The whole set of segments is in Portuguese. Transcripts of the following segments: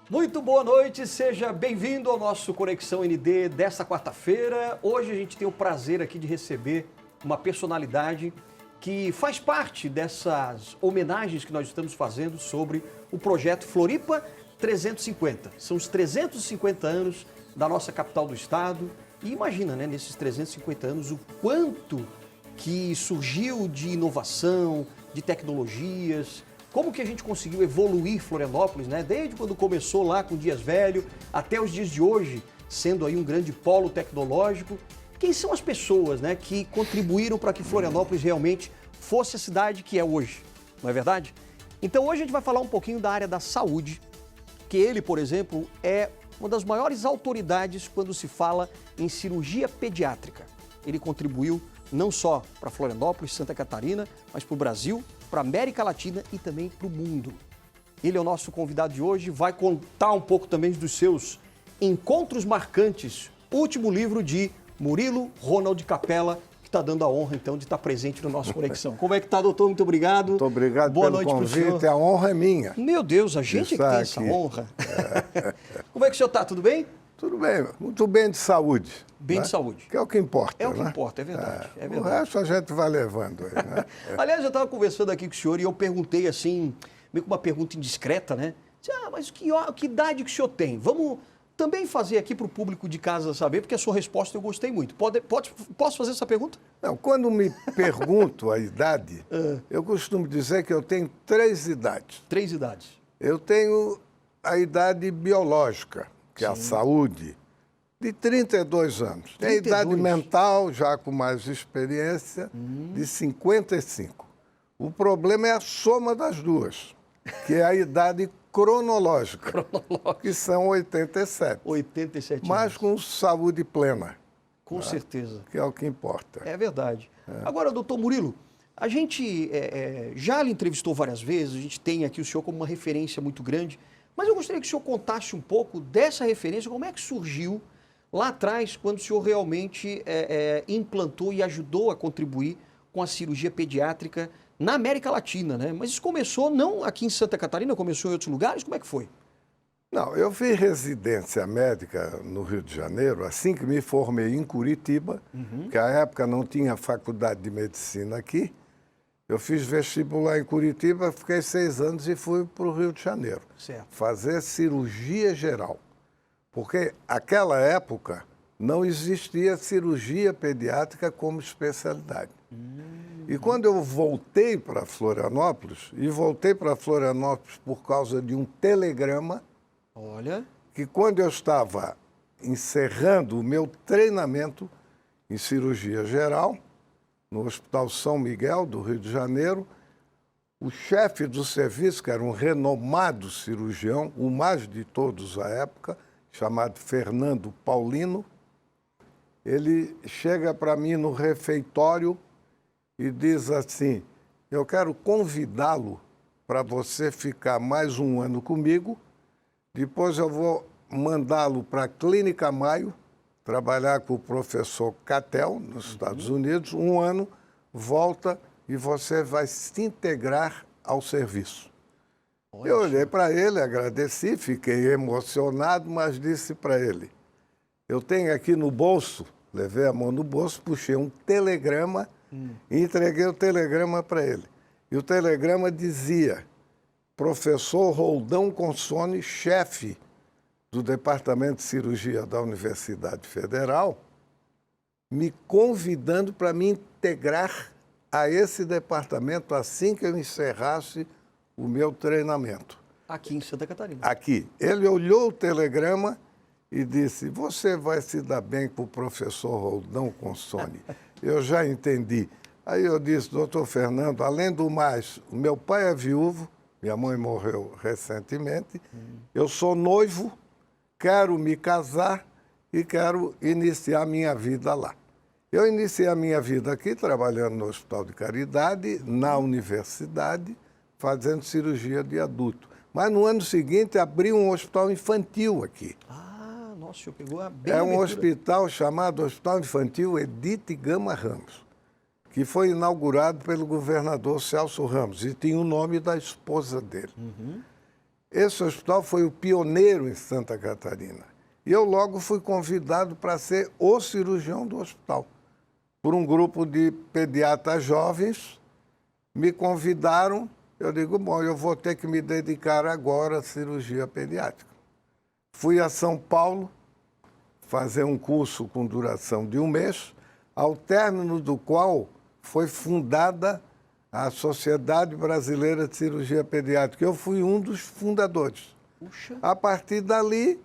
Muito boa noite, seja bem-vindo ao nosso Conexão ND desta quarta-feira. Hoje a gente tem o prazer aqui de receber uma personalidade que faz parte dessas homenagens que nós estamos fazendo sobre o projeto Floripa 350. São os 350 anos da nossa capital do estado e imagina, né, nesses 350 anos, o quanto que surgiu de inovação, de tecnologias. Como que a gente conseguiu evoluir Florianópolis, né? Desde quando começou lá com Dias Velho até os dias de hoje, sendo aí um grande polo tecnológico. Quem são as pessoas, né, que contribuíram para que Florianópolis realmente fosse a cidade que é hoje, não é verdade? Então hoje a gente vai falar um pouquinho da área da saúde, que ele, por exemplo, é uma das maiores autoridades quando se fala em cirurgia pediátrica. Ele contribuiu não só para Florianópolis, Santa Catarina, mas para o Brasil, para a América Latina e também para o mundo. Ele é o nosso convidado de hoje, vai contar um pouco também dos seus encontros marcantes, último livro de Murilo Ronald Capella, que está dando a honra, então, de estar presente no nosso Conexão. Como é que está, doutor? Muito obrigado. Muito obrigado Boa pelo noite convite, a honra é minha. Meu Deus, a gente é que tem essa honra. Como é que o senhor está? Tudo bem? Tudo bem, muito bem de saúde. Bem, né? de saúde. Que é o que importa, É o que né? importa, é verdade. É O verdade. resto a gente vai levando aí, né? Aliás, eu estava conversando aqui com o senhor e eu perguntei assim, meio que uma pergunta indiscreta, né? Mas que idade que o senhor tem? Vamos também fazer aqui para o público de casa saber, porque a sua resposta eu gostei muito. Posso fazer essa pergunta? Não, quando me pergunto a idade, eu costumo dizer que eu tenho 3 idades. 3 idades. Eu tenho a idade biológica, que é a saúde, de 32 anos. Tem a 32. idade mental, já com mais experiência, de 55. O problema é a soma das duas, que é a idade cronológica, que são 87. 87 anos. Mas com saúde plena. Com certeza. Que é o que importa. É verdade. Agora, doutor Murilo, a gente já lhe entrevistou várias vezes, a gente tem aqui o senhor como uma referência muito grande, mas eu gostaria que o senhor contasse um pouco dessa referência, como é que surgiu lá atrás, quando o senhor realmente implantou e ajudou a contribuir com a cirurgia pediátrica na América Latina, né? Mas isso começou não aqui em Santa Catarina, começou em outros lugares, como é que foi? Não, eu fiz residência médica no Rio de Janeiro, assim que me formei em Curitiba, que à época não tinha faculdade de medicina aqui. Eu fiz vestibular em Curitiba, fiquei 6 anos e fui para o Rio de Janeiro. Certo. Fazer cirurgia geral. Porque naquela época não existia cirurgia pediátrica como especialidade. E quando eu voltei para Florianópolis, por causa de um telegrama, Olha, que quando eu estava encerrando o meu treinamento em cirurgia geral, no Hospital São Miguel, do Rio de Janeiro, o chefe do serviço, que era um renomado cirurgião, o mais de todos à época, chamado Fernando Paulino, ele chega para mim no refeitório e diz assim: eu quero convidá-lo para você ficar mais um ano comigo, depois eu vou mandá-lo para a Clínica Maio, trabalhar com o professor Catel, nos Estados Unidos, um ano, volta e você vai se integrar ao serviço. Eu olhei para ele, agradeci, fiquei emocionado, mas disse para ele: eu tenho aqui no bolso, levei a mão no bolso, puxei um telegrama e entreguei o telegrama para ele. E o telegrama dizia: professor Roldão Consone, chefe do Departamento de Cirurgia da Universidade Federal, me convidando para me integrar a esse departamento assim que eu encerrasse o meu treinamento. aqui em Santa Catarina. Aqui. Ele olhou o telegrama e disse: você vai se dar bem com o professor Roldão Consone. Eu já entendi. Aí eu disse: doutor Fernando, além do mais, o meu pai é viúvo, minha mãe morreu recentemente, eu sou noivo, quero me casar e quero iniciar minha vida lá. Eu iniciei a minha vida aqui, trabalhando no Hospital de Caridade, na universidade, fazendo cirurgia de adulto. Mas no ano seguinte abri um hospital infantil aqui. Ah, nossa, o senhor pegou a bem É a um abertura. hospital chamado Hospital Infantil Edith Gama Ramos, que foi inaugurado pelo governador Celso Ramos e tinha o nome da esposa dele. esse hospital foi o pioneiro em Santa Catarina. E eu logo fui convidado para ser o cirurgião do hospital. Por um grupo de pediatras jovens, me convidaram. Eu digo, bom, eu vou ter que me dedicar agora à cirurgia pediátrica. Fui a São Paulo fazer um curso com duração de 1 mês, ao término do qual foi fundada a Sociedade Brasileira de Cirurgia Pediátrica. Eu fui um dos fundadores. Puxa. A partir dali,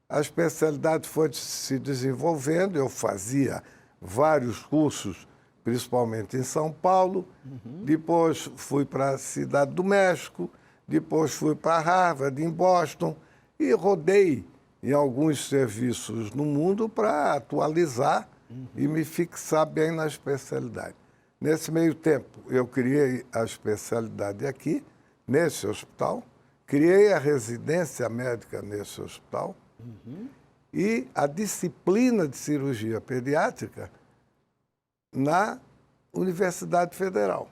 a especialidade foi se desenvolvendo. Eu fazia vários cursos, principalmente em São Paulo. Depois fui para a Cidade do México, depois fui para Harvard, em Boston, e rodei em alguns serviços no mundo para atualizar e me fixar bem na especialidade. Nesse meio tempo, eu criei a especialidade aqui, nesse hospital, criei a residência médica nesse hospital e a disciplina de cirurgia pediátrica na Universidade Federal.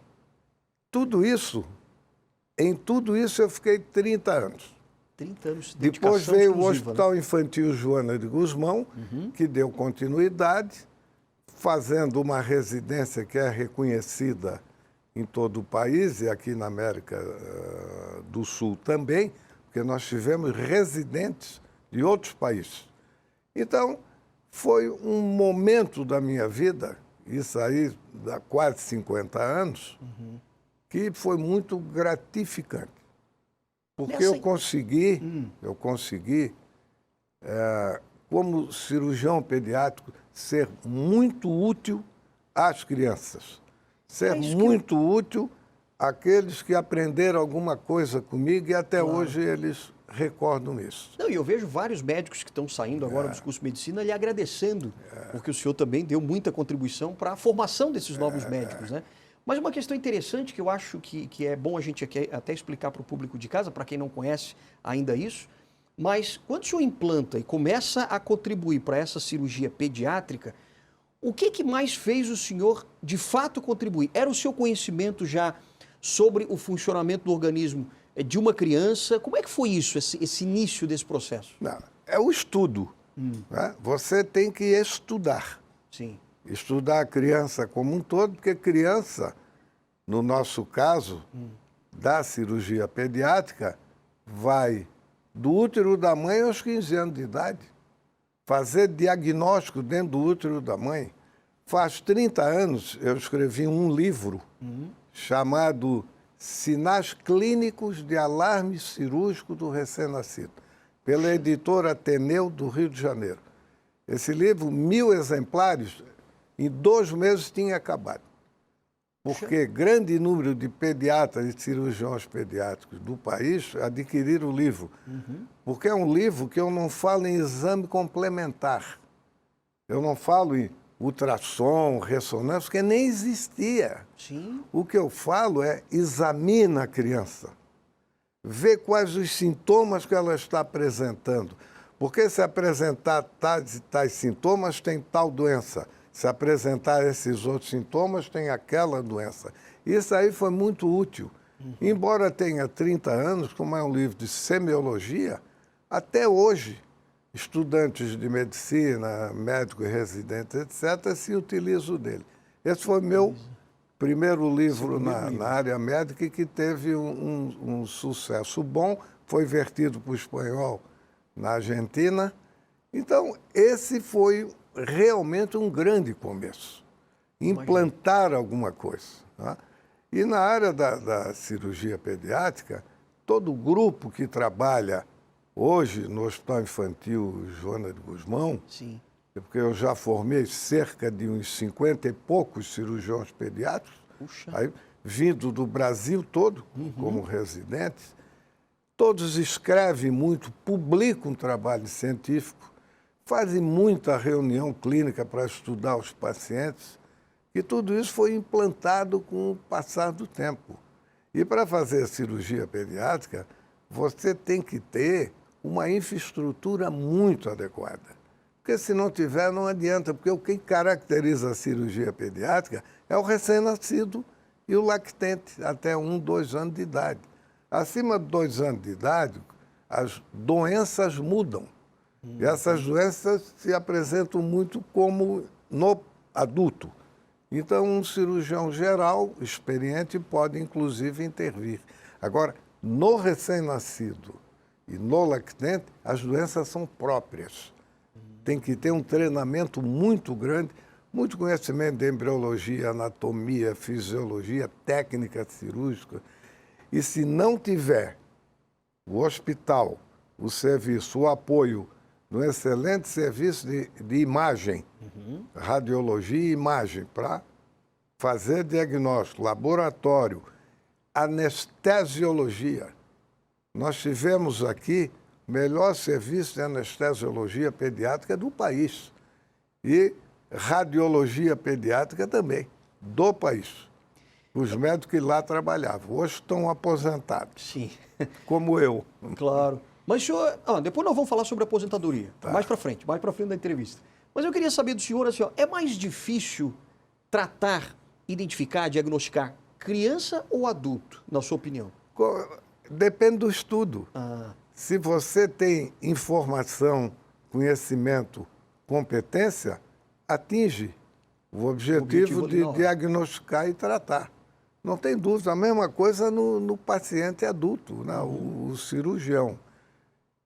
Em tudo isso eu fiquei 30 anos. 30 anos de Depois dedicação veio o exclusiva, Hospital né? Infantil Joana de Guzmão, que deu continuidade, fazendo uma residência que é reconhecida em todo o país e aqui na América do Sul também, porque nós tivemos residentes de outros países. Então, foi um momento da minha vida, isso aí há quase 50 anos, que foi muito gratificante. Porque eu consegui, como cirurgião pediátrico, ser muito útil às crianças. Ser muito útil àqueles que aprenderam alguma coisa comigo e até hoje eles recordam isso. Não, e eu vejo vários médicos que estão saindo agora dos cursos de medicina lhe agradecendo, porque o senhor também deu muita contribuição para a formação desses novos médicos, né? Mas uma questão interessante que eu acho que é bom a gente aqui até explicar para o público de casa, para quem não conhece ainda isso, mas quando o senhor implanta e começa a contribuir para essa cirurgia pediátrica, o que mais fez o senhor de fato contribuir? Era o seu conhecimento já sobre o funcionamento do organismo de uma criança? Como é que foi isso, esse início desse processo? Não, é o estudo. Né? Você tem que estudar. Sim. Estudar a criança como um todo, porque criança, no nosso caso, da cirurgia pediátrica, vai do útero da mãe aos 15 anos de idade. Fazer diagnóstico dentro do útero da mãe. Faz 30 anos eu escrevi um livro chamado Sinais Clínicos de Alarme Cirúrgico do Recém-Nascido, pela editora Ateneu do Rio de Janeiro. Esse livro, 1000 exemplares, em 2 meses tinha acabado. Porque grande número de pediatras e cirurgiões pediátricos do país adquiriram o livro. Porque é um livro que eu não falo em exame complementar. Eu não falo em ultrassom, ressonância, porque nem existia. Sim. O que eu falo é examina a criança. Vê quais os sintomas que ela está apresentando. Porque se apresentar tais e tais sintomas, tem tal doença. Se apresentar esses outros sintomas, tem aquela doença. Isso aí foi muito útil. Embora tenha 30 anos, como é um livro de semiologia, até hoje, estudantes de medicina, médicos e residentes, etc., se utilizam dele. Esse foi meu primeiro livro na área médica e que teve um sucesso bom, foi vertido para o espanhol na Argentina. Então, esse foi realmente um grande começo. Implantar alguma coisa. Tá? E na área da cirurgia pediátrica, todo grupo que trabalha hoje no Hospital Infantil Joana de Guzmão, Sim. porque eu já formei cerca de uns 50 e poucos cirurgiões pediátricos, aí, vindo do Brasil todo, como residentes, todos escrevem muito, publicam trabalho científico, fazem muita reunião clínica para estudar os pacientes, e tudo isso foi implantado com o passar do tempo. E para fazer a cirurgia pediátrica, você tem que ter uma infraestrutura muito adequada. Porque se não tiver, não adianta, porque o que caracteriza a cirurgia pediátrica é o recém-nascido e o lactente, até 1, 2 anos de idade. Acima de 2 anos de idade, as doenças mudam. E essas doenças se apresentam muito como no adulto. Então, um cirurgião geral, experiente, pode, inclusive, intervir. Agora, no recém-nascido e no lactente, as doenças são próprias. Tem que ter um treinamento muito grande, muito conhecimento de embriologia, anatomia, fisiologia, técnica cirúrgica. E se não tiver o hospital, o serviço, o apoio de um excelente serviço de imagem, radiologia e imagem, para fazer diagnóstico, laboratório, anestesiologia. Nós tivemos aqui o melhor serviço de anestesiologia pediátrica do país e radiologia pediátrica também, do país. Os médicos que lá trabalhavam. Hoje estão aposentados. Sim. Como eu. Claro. Mas, senhor, depois nós vamos falar sobre aposentadoria, Tá. mais para frente da entrevista. Mas eu queria saber do senhor, assim, é mais difícil tratar, identificar, diagnosticar criança ou adulto, na sua opinião? Depende do estudo. Ah, Se você tem informação, conhecimento, competência, atinge o objetivo de original. diagnosticar e tratar. Não tem dúvida. A mesma coisa no paciente adulto, né? O cirurgião,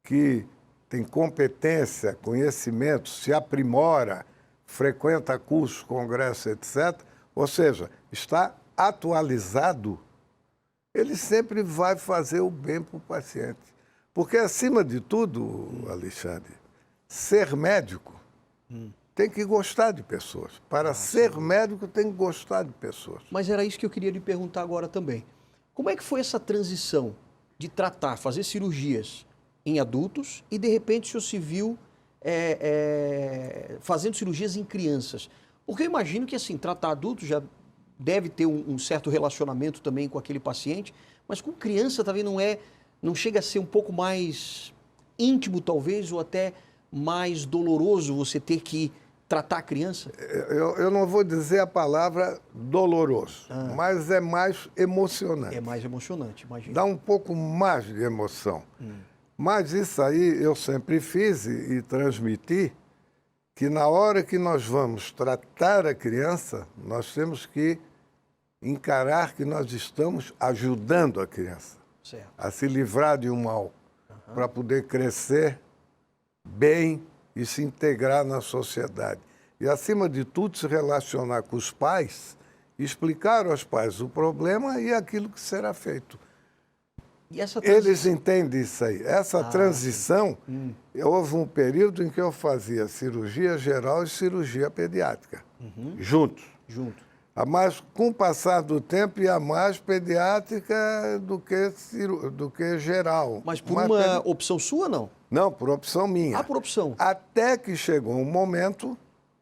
que tem competência, conhecimento, se aprimora, frequenta cursos, congressos, etc., ou seja, está atualizado, ele sempre vai fazer o bem para o paciente. Porque, acima de tudo, Alexandre, ser médico tem que gostar de pessoas. Para ser médico, tem que gostar de pessoas. mas era isso que eu queria lhe perguntar agora também. Como é que foi essa transição de tratar, fazer cirurgias em adultos e, de repente, o senhor se viu fazendo cirurgias em crianças? Porque eu imagino que, assim, tratar adultos já deve ter um certo relacionamento também com aquele paciente, mas com criança também não chega a ser um pouco mais íntimo, talvez, ou até mais doloroso você ter que tratar a criança? Eu não vou dizer a palavra doloroso, mas é mais emocionante. É mais emocionante, imagina. Dá um pouco mais de emoção. Mas isso aí eu sempre fiz e transmiti, que na hora que nós vamos tratar a criança, nós temos que encarar que nós estamos ajudando a criança Certo. a se livrar de um mal, para poder crescer bem e se integrar na sociedade. E, acima de tudo, se relacionar com os pais, explicar aos pais o problema e aquilo que será feito. E essa Eles entendem isso aí. Essa transição, houve um período em que eu fazia cirurgia geral e cirurgia pediátrica, juntos. junto. Mas, com o passar do tempo, ia mais pediátrica do que geral. Mas por uma opção sua, não? Não, por opção minha. Ah, por opção. Até que chegou um momento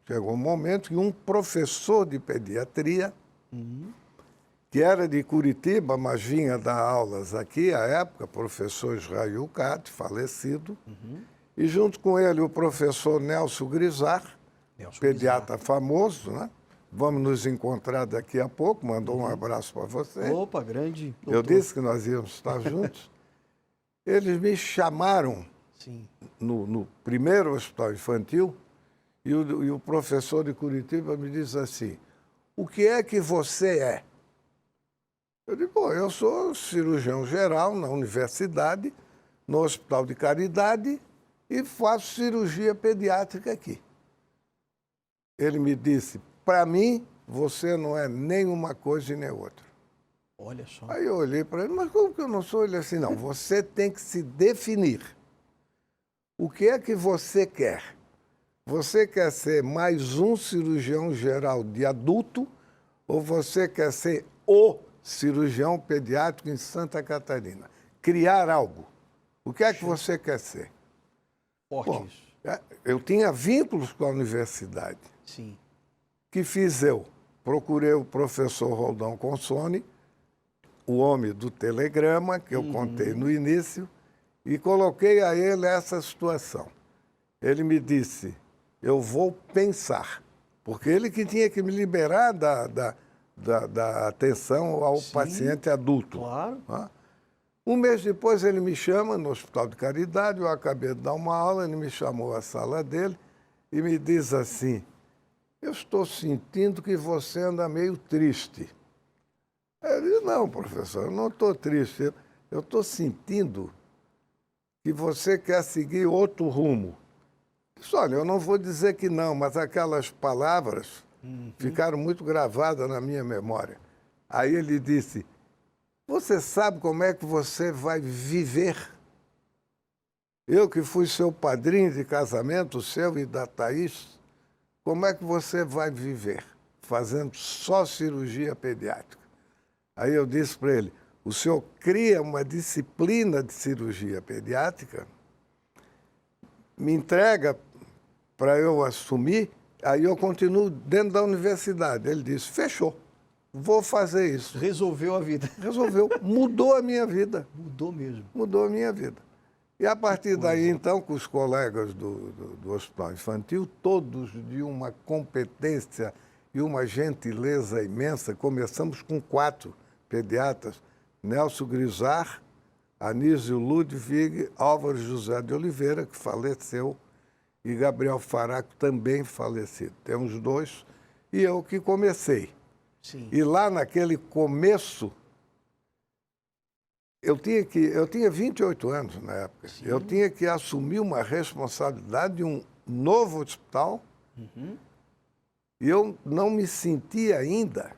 que um professor de pediatria, que era de Curitiba, mas vinha dar aulas aqui, à época, professor Israel Cate, falecido, e junto com ele o professor Nelson Grisar, pediatra famoso, né? Vamos nos encontrar daqui a pouco, mandou um abraço para você. Opa, grande. Eu doutor. disse que nós íamos estar juntos. Eles me chamaram Sim. no primeiro hospital infantil e o professor de Curitiba me disse assim, o que é que você é? Eu digo, pô, eu sou cirurgião geral na universidade, no Hospital de Caridade e faço cirurgia pediátrica aqui. Ele me disse, para mim, você não é nem uma coisa e nem outra. Olha só. Aí eu olhei para ele, mas como que eu não sou? Ele assim, não, você tem que se definir. O que é que você quer? Você quer ser mais um cirurgião geral de adulto ou você quer ser o cirurgião pediátrico em Santa Catarina? Criar algo. O que é que você quer ser? Forte Bom, isso. eu tinha vínculos com a universidade. Sim. Que fiz eu? Procurei o professor Roldão Consone, o homem do telegrama, que eu contei no início, e coloquei a ele essa situação. Ele me disse, eu vou pensar, porque ele que tinha que me liberar da atenção ao paciente adulto. Claro. Né? Um mês depois ele me chama no Hospital de Caridade, eu acabei de dar uma aula, ele me chamou à sala dele e me diz assim, eu estou sentindo que você anda meio triste. Eu disse, não, professor, eu não estou triste, eu estou sentindo que você quer seguir outro rumo. Eu disse, olha, eu não vou dizer que não, mas aquelas palavras ficaram muito gravadas na minha memória. Aí ele disse, você sabe como é que você vai viver? Eu que fui seu padrinho de casamento, seu e da Thaís, como é que você vai viver? Fazendo só cirurgia pediátrica. Aí eu disse para ele, o senhor cria uma disciplina de cirurgia pediátrica, me entrega para eu assumir, aí eu continuo dentro da universidade. Ele disse, fechou, vou fazer isso. Resolveu a vida. Resolveu, mudou a minha vida. Mudou mesmo. Mudou a minha vida. E a partir daí, então, com os colegas do Hospital Infantil, todos de uma competência e uma gentileza imensa, começamos com 4 pediatras, Nelson Grisar, Anísio Ludwig, Álvaro José de Oliveira, que faleceu, e Gabriel Faraco, também falecido. Temos 2, e eu que comecei. Sim. E lá naquele começo, eu tinha 28 anos na época. Sim. Eu tinha que assumir uma responsabilidade de um novo hospital. E eu não me sentia ainda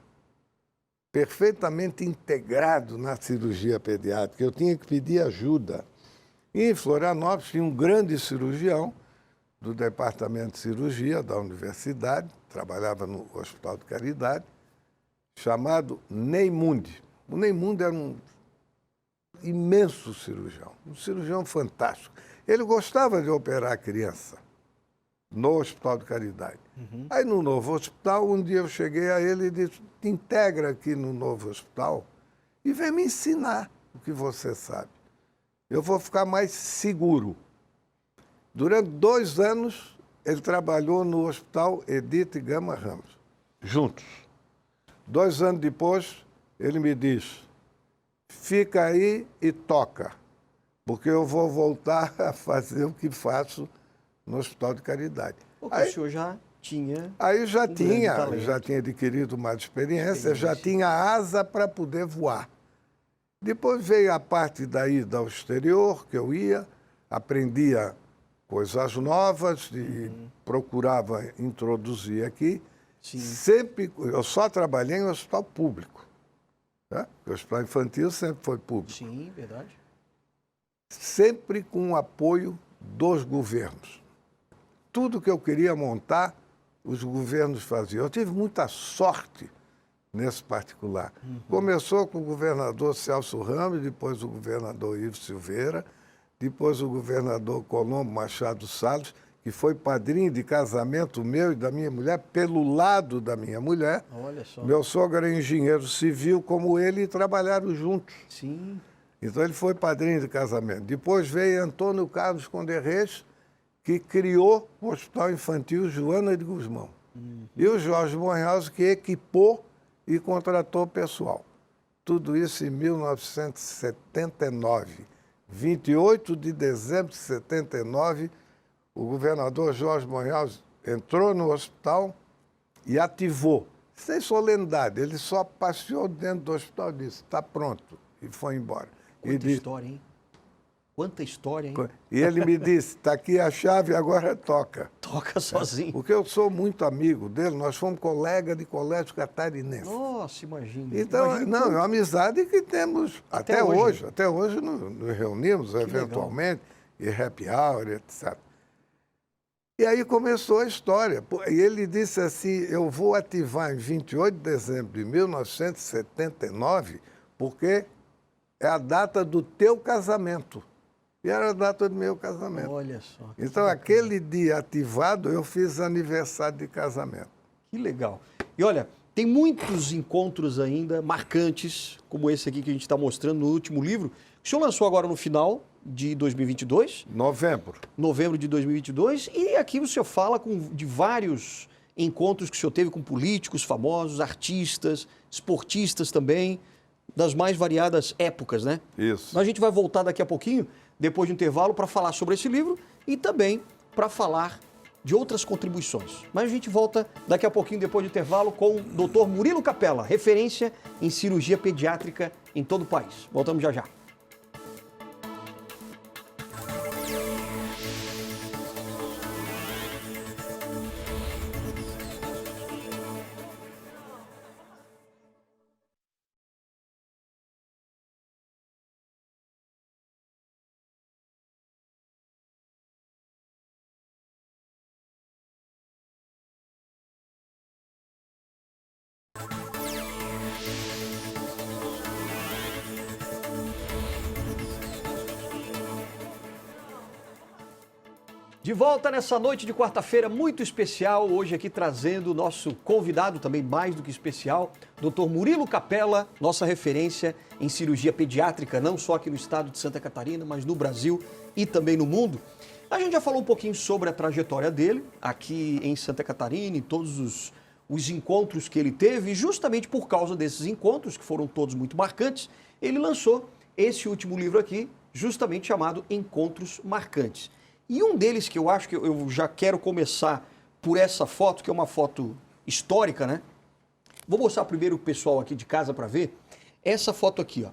perfeitamente integrado na cirurgia pediátrica. Eu tinha que pedir ajuda. E em Florianópolis tinha um grande cirurgião do departamento de cirurgia da universidade, trabalhava no Hospital de Caridade, chamado Neymundi. O Neymundi era um imenso cirurgião, um cirurgião fantástico. Ele gostava de operar criança no Hospital de Caridade. Aí no novo hospital, um dia eu cheguei a ele e disse, te integra aqui no novo hospital e vem me ensinar o que você sabe. Eu vou ficar mais seguro. Durante 2 anos, ele trabalhou no Hospital Edith Gama Ramos, juntos. 2 anos depois, ele me diz, fica aí e toca, porque eu vou voltar a fazer o que faço no Hospital de Caridade. Porque aí, o senhor já tinha... Aí já tinha adquirido mais experiência, já tinha asa para poder voar. Depois veio a parte da ida ao exterior, que eu ia, aprendia coisas novas e procurava introduzir aqui. Sim. Sempre, eu só trabalhei em hospital público. Né? O hospital infantil sempre foi público. Sim, verdade. Sempre com o apoio dos governos. Tudo que eu queria montar, os governos faziam. Eu tive muita sorte nesse particular. Começou com o governador Celso Ramos, depois o governador Ivo Silveira, depois o governador Colombo Machado Salles, que foi padrinho de casamento meu e da minha mulher, pelo lado da minha mulher. Olha só. Meu sogro era engenheiro civil como ele e trabalharam juntos. Sim. Então ele foi padrinho de casamento. Depois veio Antônio Carlos Conde Reis, que criou o Hospital Infantil Joana de Guzmão. E o Jorge Bornhaus, que equipou e contratou pessoal. Tudo isso em 1979. 28 de dezembro de 79, o governador Jorge Bornhaus entrou no hospital e ativou, sem solenidade. Ele só passeou dentro do hospital e disse, está pronto, e foi embora. Quanta história, hein? Quanta história, hein? E ele me disse, está aqui a chave, agora toca. Toca sozinho. Porque eu sou muito amigo dele, nós fomos colegas de colégio catarinense. Nossa, imagina. Então, é uma amizade que temos até hoje. Até hoje nos reunimos eventualmente, e happy hour, etc. E aí começou a história. E ele disse assim, eu vou ativar em 28 de dezembro de 1979, porque é a data do teu casamento. E era a data do meu casamento. Olha só. Então, aquele dia ativado, eu fiz aniversário de casamento. Que legal. E olha, tem muitos encontros ainda marcantes, como esse aqui que a gente está mostrando no último livro. O senhor lançou agora no final de 2022. Novembro. Novembro de 2022. E aqui o senhor fala de vários encontros que o senhor teve com políticos famosos, artistas, esportistas também. das mais variadas épocas, né? Isso. A gente vai voltar daqui a pouquinho, depois do intervalo, para falar sobre esse livro e também para falar de outras contribuições. Mas a gente volta daqui a pouquinho, depois do intervalo, com o Dr. Murilo Capella, referência em cirurgia pediátrica em todo o país. Voltamos já já. De volta nessa noite de quarta-feira muito especial, hoje aqui trazendo o nosso convidado, também mais do que especial, Dr. Murilo Capella, nossa referência em cirurgia pediátrica, não só aqui no estado de Santa Catarina, mas no Brasil e também no mundo. A gente já falou um pouquinho sobre a trajetória dele aqui em Santa Catarina e todos os encontros que ele teve, e justamente por causa desses encontros, que foram todos muito marcantes, ele lançou esse último livro aqui, justamente chamado Encontros Marcantes. E um deles que eu acho que eu já quero começar por essa foto, que é uma foto histórica, né? Vou mostrar primeiro o pessoal aqui de casa para ver. Essa foto aqui, ó,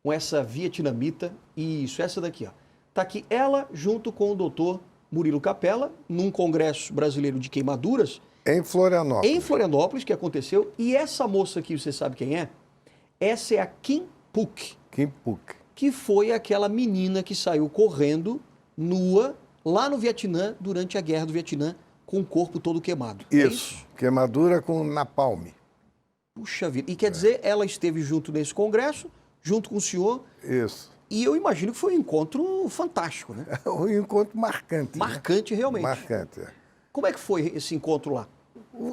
com essa vietnamita, isso, essa daqui, ó. Tá aqui ela junto com o doutor Murilo Capella, num congresso brasileiro de queimaduras. Em Florianópolis. Em Florianópolis, que aconteceu. E essa moça aqui, você sabe quem é? Essa é a Kim Phuc. Kim Phuc. Que foi aquela menina que saiu correndo nua lá no Vietnã durante a Guerra do Vietnã com o corpo todo queimado. Isso, queimadura com napalm. Puxa vida. E quer dizer, ela esteve junto nesse congresso, junto com o senhor. Isso. E eu imagino que foi um encontro fantástico, né? Um encontro marcante. Marcante, né? Realmente. Marcante. Como é que foi esse encontro lá?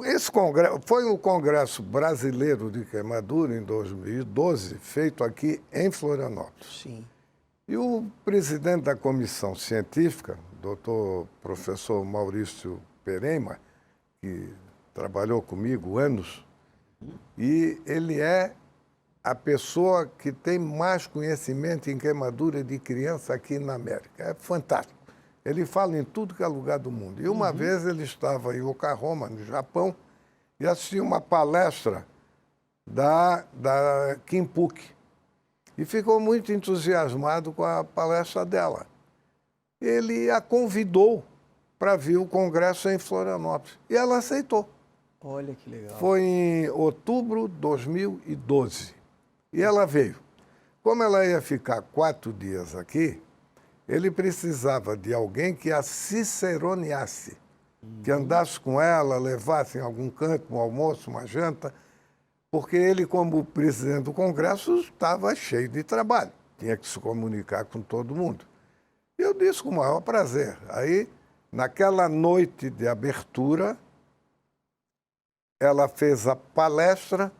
Esse congresso foi o Congresso Brasileiro de Queimadura em 2012, feito aqui em Florianópolis. Sim. E o presidente da comissão científica, doutor professor Maurício Pereima, que trabalhou comigo anos, e ele é a pessoa que tem mais conhecimento em queimadura de criança aqui na América. É fantástico. Ele fala em tudo que é lugar do mundo. E uma vez ele estava em Yokohama, no Japão, e assistiu uma palestra da Kim Phuc. E ficou muito entusiasmado com a palestra dela. Ele a convidou para vir o congresso em Florianópolis. E ela aceitou. Olha que legal. Foi em outubro de 2012. E ela veio. Como ela ia ficar 4 dias aqui, ele precisava de alguém que a ciceroneasse, que andasse com ela, levasse em algum canto, um almoço, uma janta, porque ele, como presidente do Congresso, estava cheio de trabalho, tinha que se comunicar com todo mundo. E eu disse com o maior prazer. Aí, naquela noite de abertura, ela fez a palestra,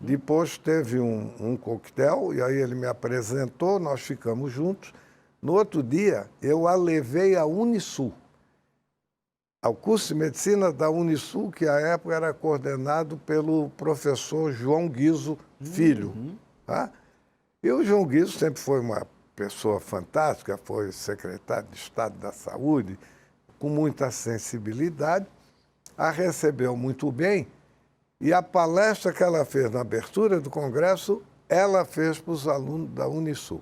depois teve um coquetel, e aí ele me apresentou, nós ficamos juntos. No outro dia, eu a levei à Unisul, ao curso de medicina da Unisul, que à época era coordenado pelo professor João Guizo Filho. Tá? E o João Guizo sempre foi uma pessoa fantástica, foi secretário de Estado da Saúde, com muita sensibilidade, a recebeu muito bem, e a palestra que ela fez na abertura do congresso, ela fez para os alunos da Unisul.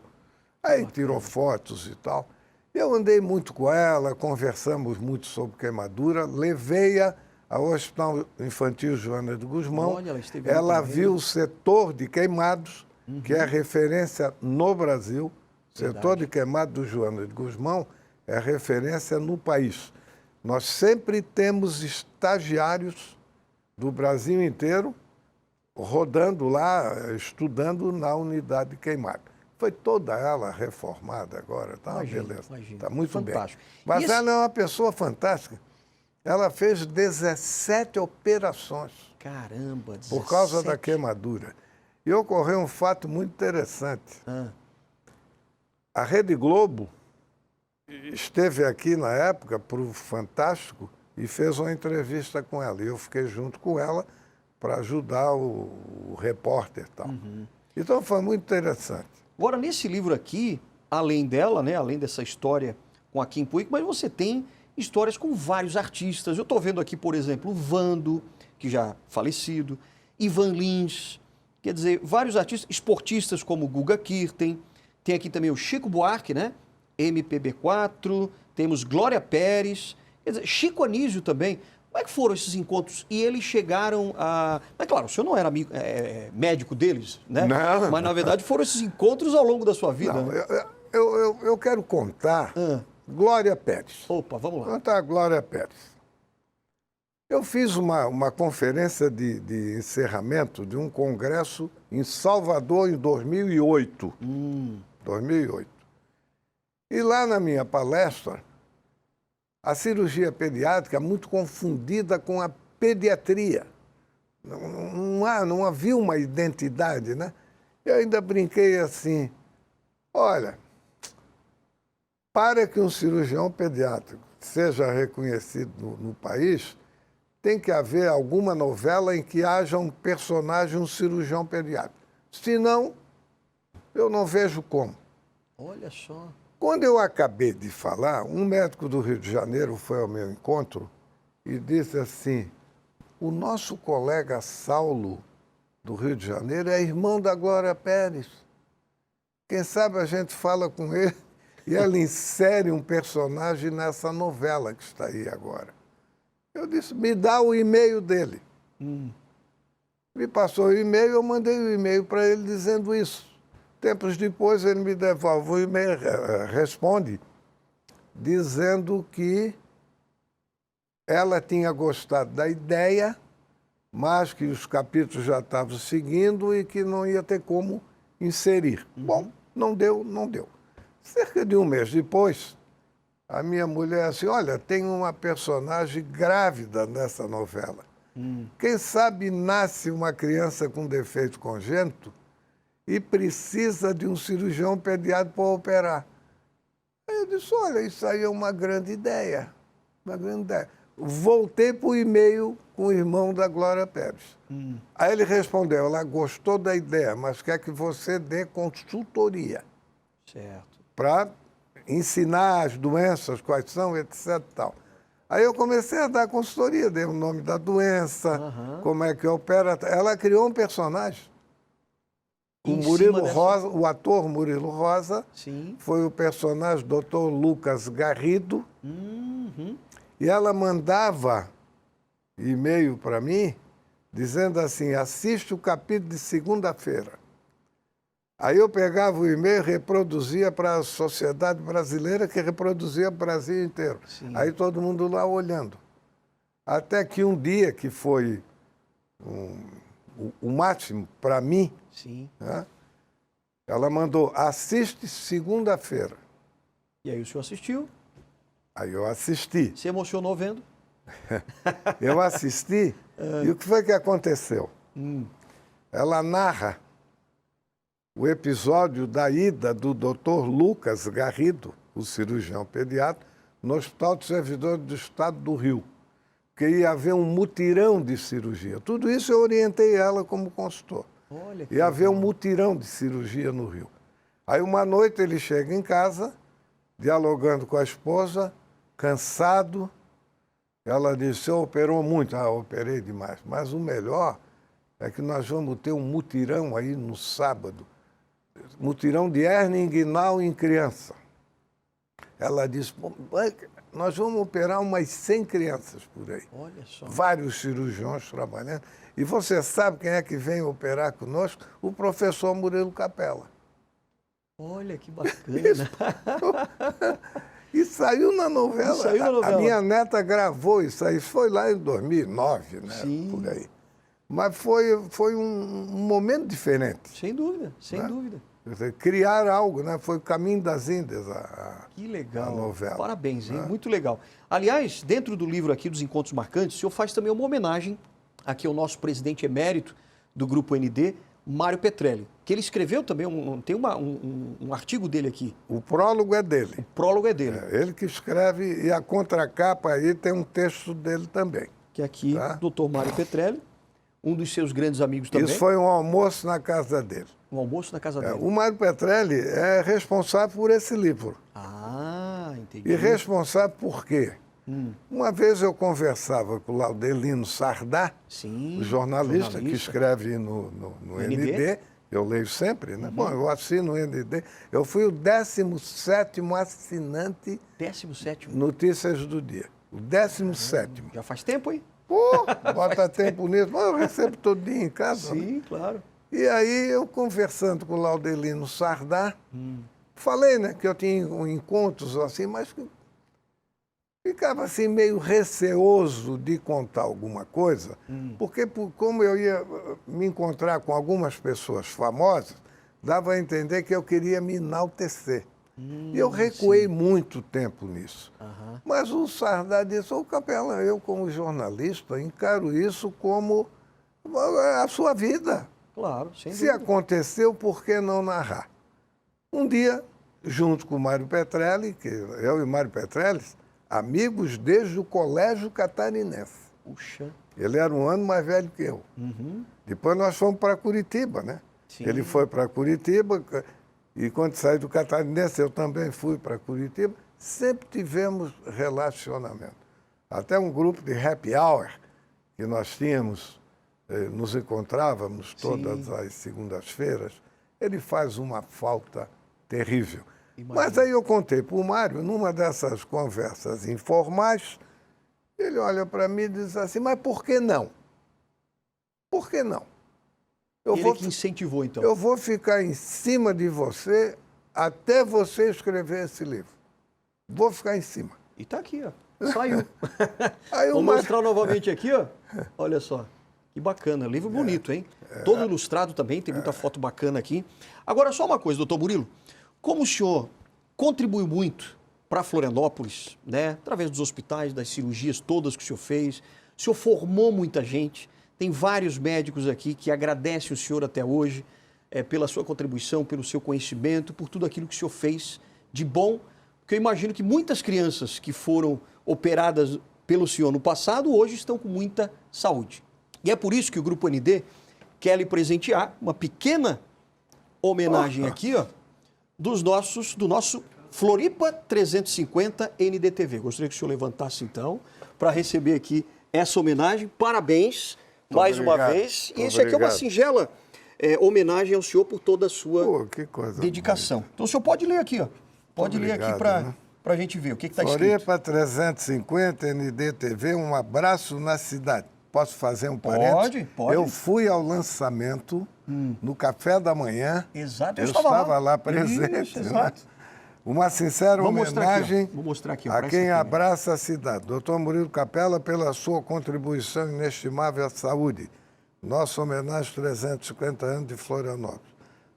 Aí tirou fotos e tal. Eu andei muito com ela, conversamos muito sobre queimadura, levei-a ao Hospital Infantil Joana de Guzmão. Olha, ela viu o setor de queimados, que é referência no Brasil. O setor de queimados do Joana de Guzmão é referência no país. Nós sempre temos estagiários do Brasil inteiro rodando lá, estudando na unidade de queimado. Foi toda ela reformada agora, tá uma beleza. Está muito fantástico. Bem. Mas ela é uma pessoa fantástica. Ela fez 17 operações. Caramba, 17. Por causa da queimadura. E ocorreu um fato muito interessante. A Rede Globo esteve aqui na época para o Fantástico e fez uma entrevista com ela. E eu fiquei junto com ela para ajudar o repórter e tal. Então foi muito interessante. Agora, nesse livro aqui, além dela, né, além dessa história com a Kim Puig, mas você tem histórias com vários artistas. Eu estou vendo aqui, por exemplo, o Vando, que já falecido, Ivan Lins, quer dizer, vários artistas, esportistas como Guga Kirten, tem aqui também o Chico Buarque, né, MPB4, temos Glória Pérez, quer dizer, Chico Anísio também. Como é que foram esses encontros? E eles chegaram a... Mas claro, o senhor não era amigo, médico deles, né? Não. Mas na verdade foram esses encontros ao longo da sua vida. Não, né? eu quero contar Glória Pérez. Opa, vamos lá. Contar a Glória Pérez. Eu fiz uma conferência de encerramento de um congresso em Salvador em 2008. 2008. E lá na minha palestra, a cirurgia pediátrica é muito confundida com a pediatria. Não havia uma identidade, né? Eu ainda brinquei assim, olha, para que um cirurgião pediátrico seja reconhecido no país, tem que haver alguma novela em que haja um personagem, um cirurgião pediátrico. Senão, eu não vejo como. Olha só. Quando eu acabei de falar, um médico do Rio de Janeiro foi ao meu encontro e disse assim, o nosso colega Saulo, do Rio de Janeiro, é irmão da Glória Pérez. Quem sabe a gente fala com ele e ela insere um personagem nessa novela que está aí agora. Eu disse, me dá o e-mail dele. Me passou o e-mail, eu mandei o e-mail para ele dizendo isso. Tempos depois, ele me devolve o e-mail, responde, dizendo que ela tinha gostado da ideia, mas que os capítulos já estavam seguindo e que não ia ter como inserir. Bom, não deu, não deu. Cerca de um mês depois, a minha mulher assim, olha, tem uma personagem grávida nessa novela. Quem sabe nasce uma criança com defeito congênito e precisa de um cirurgião pediátrico para operar. Aí eu disse, olha, isso aí é uma grande ideia. Uma grande ideia. Voltei para o e-mail com o irmão da Glória Pérez. Aí ele respondeu, ela gostou da ideia, mas quer que você dê consultoria. Certo. Para ensinar as doenças, quais são, etc. Tal. Aí eu comecei a dar consultoria, dei o nome da doença, como é que opera. Ela criou um personagem. O Murilo Rosa, o ator Murilo Rosa, Sim. foi o personagem Dr. Lucas Garrido. E ela mandava e-mail para mim, dizendo assim, assiste o capítulo de segunda-feira. Aí eu pegava o e-mail e reproduzia para a sociedade brasileira, que reproduzia o Brasil inteiro. Sim. Aí todo mundo lá olhando. Até que um dia, que foi o máximo para mim, Sim. né? Ela mandou, assiste segunda-feira. E aí o senhor assistiu? Aí eu assisti. Se emocionou vendo? Eu assisti, e o que foi que aconteceu? Ela narra o episódio da ida do Dr. Lucas Garrido, o cirurgião pediatra, no Hospital de Servidores do Estado do Rio, que ia haver um mutirão de cirurgia. Tudo isso eu orientei ela como consultor. Olha que Ia haver um legal. mutirão de cirurgia no Rio. Aí uma noite ele chega em casa, dialogando com a esposa, cansado. Ela disse, você operou muito? Ah, operei demais. Mas o melhor é que nós vamos ter um mutirão aí no sábado. Mutirão de hérnia inguinal em criança. Ela disse, nós vamos operar umas 100 crianças por aí. Olha só. Vários cirurgiões trabalhando. E você sabe quem é que vem operar conosco? O professor Murilo Capella. Olha que bacana. E saiu na novela. Saiu na novela. A minha neta gravou isso aí. Foi lá em 2009, né? Sim. Por aí. Mas foi um momento diferente. Sem dúvida, sem dúvida. Quer dizer, criar algo, né? Foi o Caminho das Índias, Que legal. a novela. Parabéns, hein? Muito legal. Aliás, dentro do livro aqui dos Encontros Marcantes, o senhor faz também uma homenagem aqui ao nosso presidente emérito do Grupo ND, Mário Petrelli, que ele escreveu também, tem um artigo dele aqui. O prólogo é dele. O prólogo é dele. É ele que escreve, e a contracapa aí tem um texto dele também. Que é aqui, Tá. Dr. Mário Petrelli. um dos seus grandes amigos também. Isso foi um almoço na casa dele. Um almoço na casa dele. O Mário Petrelli é responsável por esse livro. Ah, entendi. E responsável por quê? Uma vez eu conversava com o Laudelino Sardá, Sim, o jornalista que escreve no ND. Eu leio sempre, né? Bom, eu assino o ND. Eu fui o 17º assinante 17º? Notícias do Dia. O 17º. Já faz tempo, hein? Pô, bota tempo nisso. Mas eu recebo todo dia em casa. Sim, né? claro. E aí, eu conversando com o Laudelino Sardá, falei, né, que eu tinha encontros assim, mas que ficava assim meio receoso de contar alguma coisa, porque como eu ia me encontrar com algumas pessoas famosas, dava a entender que eu queria me enaltecer. E eu recuei muito tempo nisso. Mas o Sardá disse, ô Capela, eu como jornalista encaro isso como a sua vida. Claro, sem Se dúvida. aconteceu, por que não narrar? Um dia, junto com o Mário Petrelli, que eu e o Mário Petrelli, amigos desde o colégio catarinense. Puxa. Ele era um ano mais velho que eu. Depois nós fomos para Curitiba, né? Sim. Ele foi para Curitiba e quando saí do catarinense eu também fui para Curitiba. Sempre tivemos relacionamento. Até um grupo de happy hour que nós tínhamos, nos encontrávamos todas as segundas-feiras. Ele faz uma falta terrível. Imagina. Mas aí eu contei para o Mário, numa dessas conversas informais, ele olha para mim e diz assim, mas por que não? Por que não? Ele que incentivou, então. Eu vou ficar em cima de você até você escrever esse livro. Vou ficar em cima. E tá aqui, ó. Saiu. Aí o Vou Mário- mostrar novamente aqui, ó. Olha só. Que bacana. Livro bonito, hein? Todo ilustrado também, tem muita foto bacana aqui. Agora, só uma coisa, doutor Murilo. Como o senhor contribuiu muito para Florianópolis, né? Através dos hospitais, das cirurgias todas que o senhor fez, o senhor formou muita gente. Tem vários médicos aqui que agradecem o senhor até hoje pela sua contribuição, pelo seu conhecimento, por tudo aquilo que o senhor fez de bom. Porque eu imagino que muitas crianças que foram operadas pelo senhor no passado, hoje estão com muita saúde. E é por isso que o Grupo ND quer lhe presentear uma pequena homenagem aqui, ó, do nosso Floripa 350 NDTV. Gostaria que o senhor levantasse, então, para receber aqui essa homenagem. Parabéns, mais uma obrigado. vez. E Muito isso aqui é uma obrigado. singela homenagem ao senhor por toda a sua Pô, que coisa dedicação. Então, o senhor pode ler aqui, ó. Pode ler aqui obrigado, né? para a gente ver o que está escrito. Floripa 350 NDTV, um abraço na cidade. Posso fazer um parênteses? Pode. Eu fui ao lançamento no café da manhã. Exato, eu eu estava lá presente. Isso, né? exato. Uma sincera Vou mostrar aqui, ó. homenagem Vou mostrar aqui, ó, a pra quem esse aqui, né? abraça a cidade. Doutor Murilo Capela, pela sua contribuição inestimável à saúde. Nossa homenagem 350 anos de Florianópolis.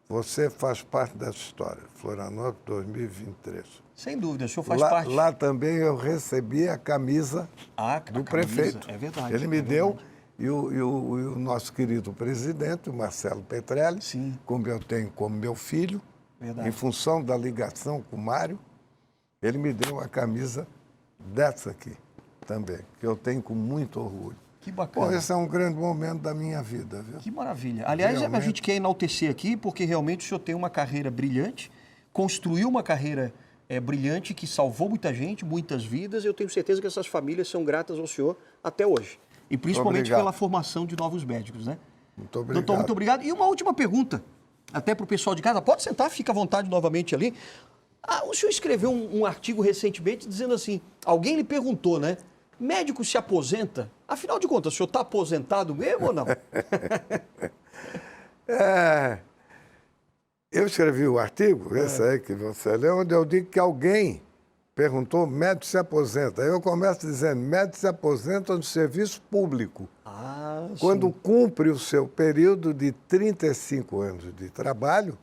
Você faz parte dessa história. Florianópolis 2023. Sem dúvida, o senhor faz Lá, parte. lá também eu recebi a camisa A do camisa, prefeito. é verdade, Ele me é deu, verdade. e o nosso querido presidente, o Marcelo Petrelli, Sim. como eu tenho como meu filho, Verdade. em função da ligação com o Mário, ele me deu a camisa dessa aqui também, que eu tenho com muito orgulho. Que Bom, bacana. esse é um grande momento da minha vida, viu? Que maravilha. Aliás, a Realmente. gente quer enaltecer aqui porque realmente o senhor tem uma carreira brilhante, construiu uma carreira brilhante que salvou muita gente, muitas vidas. Eu tenho certeza que essas famílias são gratas ao senhor até hoje. E principalmente Obrigado. pela formação de novos médicos, né? Muito obrigado. Doutor, muito obrigado. E uma última pergunta, até para o pessoal de casa. Pode sentar, fica à vontade novamente ali. O senhor escreveu um artigo recentemente dizendo assim, alguém lhe perguntou, né? Médico se aposenta? Afinal de contas, o senhor está aposentado mesmo ou não? Eu escrevi o artigo, esse aí que você leu, onde eu digo que alguém perguntou, médico se aposenta. Aí eu começo dizendo, médico se aposenta no serviço público. Ah, Quando cumpre o seu período de 35 anos de trabalho,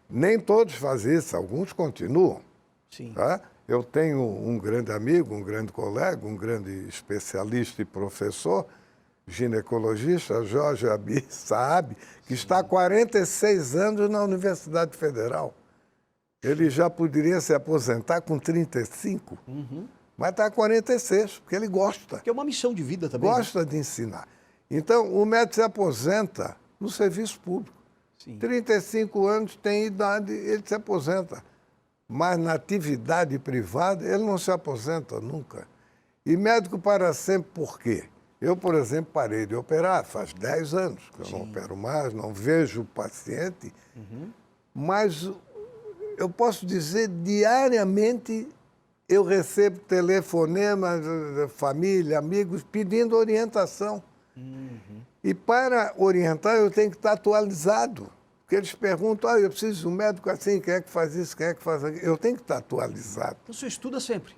nem todos fazem isso, alguns continuam. sim. Tá? Eu tenho um grande amigo, um grande colega, um grande especialista e professor, ginecologista, Jorge Abi Saab, que está há 46 anos na Universidade Federal. Ele já poderia se aposentar com 35, mas está há 46, porque ele gosta. Que é uma missão de vida também. Gosta de ensinar. Então, o médico se aposenta no serviço público. Sim. 35 anos, tem idade, ele se aposenta. Mas na atividade privada, ele não se aposenta nunca. E médico para sempre por quê? Eu, por exemplo, parei de operar, faz 10 anos que eu não opero mais, não vejo o paciente, mas eu posso dizer, diariamente eu recebo telefonemas da família, amigos, pedindo orientação. E para orientar, eu tenho que estar atualizado. Porque eles perguntam, eu preciso de um médico assim, quem é que faz isso, quem é que faz aquilo. Eu tenho que estar atualizado. Então, o senhor estuda sempre?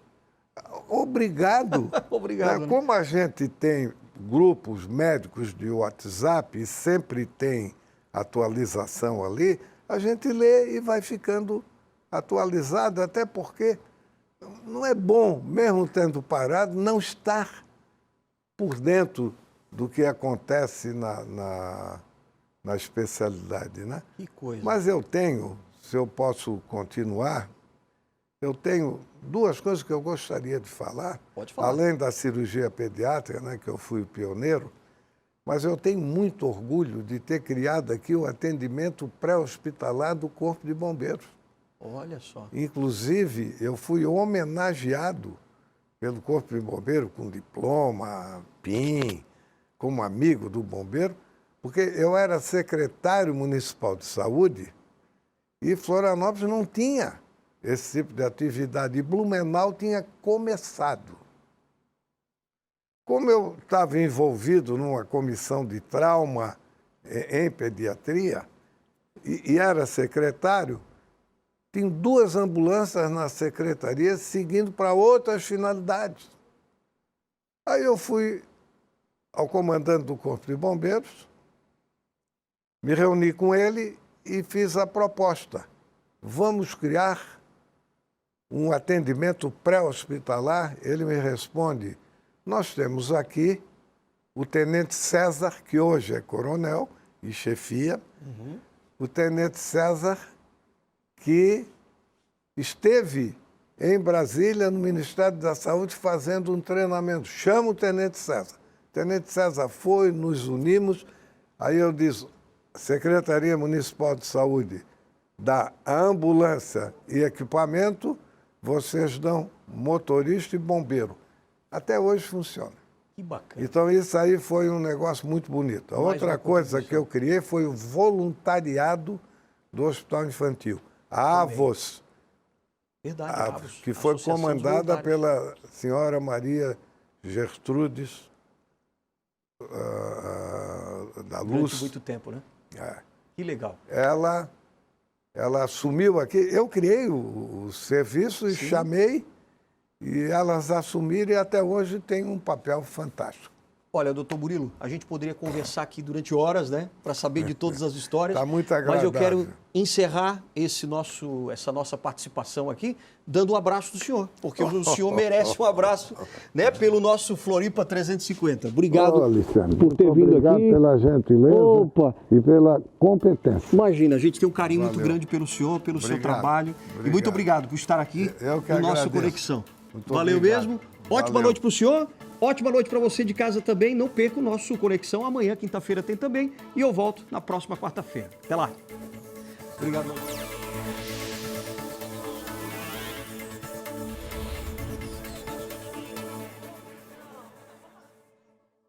Obrigado. Obrigado. Né? Como a gente tem grupos médicos de WhatsApp e sempre tem atualização ali, a gente lê e vai ficando atualizado, até porque não é bom, mesmo tendo parado, não estar por dentro do que acontece na especialidade, né? Que coisa. Mas eu tenho, se eu posso continuar, eu tenho duas coisas que eu gostaria de falar. Pode falar. Além da cirurgia pediátrica, né, que eu fui o pioneiro, mas eu tenho muito orgulho de ter criado aqui o atendimento pré-hospitalar do Corpo de Bombeiros. Olha só. Inclusive, eu fui homenageado pelo Corpo de Bombeiro com diploma, PIN, como amigo do bombeiro, porque eu era secretário municipal de saúde e Florianópolis não tinha esse tipo de atividade. E Blumenau tinha começado. Como eu estava envolvido numa comissão de trauma em pediatria e era secretário, tinha 2 ambulâncias na secretaria seguindo para outras finalidades. Aí eu fui ao comandante do Corpo de Bombeiros, me reuni com ele e fiz a proposta. Vamos criar um atendimento pré-hospitalar. Ele me responde, nós temos aqui o tenente César, que hoje é coronel e chefia, o tenente César, que esteve em Brasília, no Ministério da Saúde, fazendo um treinamento. Chama o tenente César. O tenente César foi, nos unimos. Aí eu disse, Secretaria Municipal de Saúde dá a ambulância e equipamento, vocês dão motorista e bombeiro. Até hoje funciona. Que bacana. Então, isso aí foi um negócio muito bonito. A outra coisa que eu criei foi o voluntariado do Hospital Infantil. A AVOS, Verdade, AVOS, que foi Associação dos comandada Voluntários. pela senhora Maria Gertrudes da Durante Luz. muito tempo, né? Que legal. Ela assumiu aqui. Eu criei o serviço e chamei, e elas assumiram e até hoje tem um papel fantástico. Olha, doutor Murilo, a gente poderia conversar aqui durante horas, né? Para saber de todas as histórias. Tá muito agradável. Mas eu quero encerrar essa nossa participação aqui dando um abraço do senhor, porque o senhor merece um abraço, né? Pelo nosso Floripa 350. Obrigado Alexandre, por ter vindo obrigado aqui. pela gentileza e pela competência. Imagina, a gente tem um carinho muito grande pelo senhor, pelo seu Obrigado. trabalho. Obrigado. E muito obrigado por estar aqui Eu que no nosso agradeço. Conexão. Muito Valeu obrigado. mesmo. Ótima Valeu. noite para o senhor. Ótima noite para você de casa também. Não perca o nosso Conexão. Amanhã, quinta-feira, tem também. E eu volto na próxima quarta-feira. Até lá. Obrigado.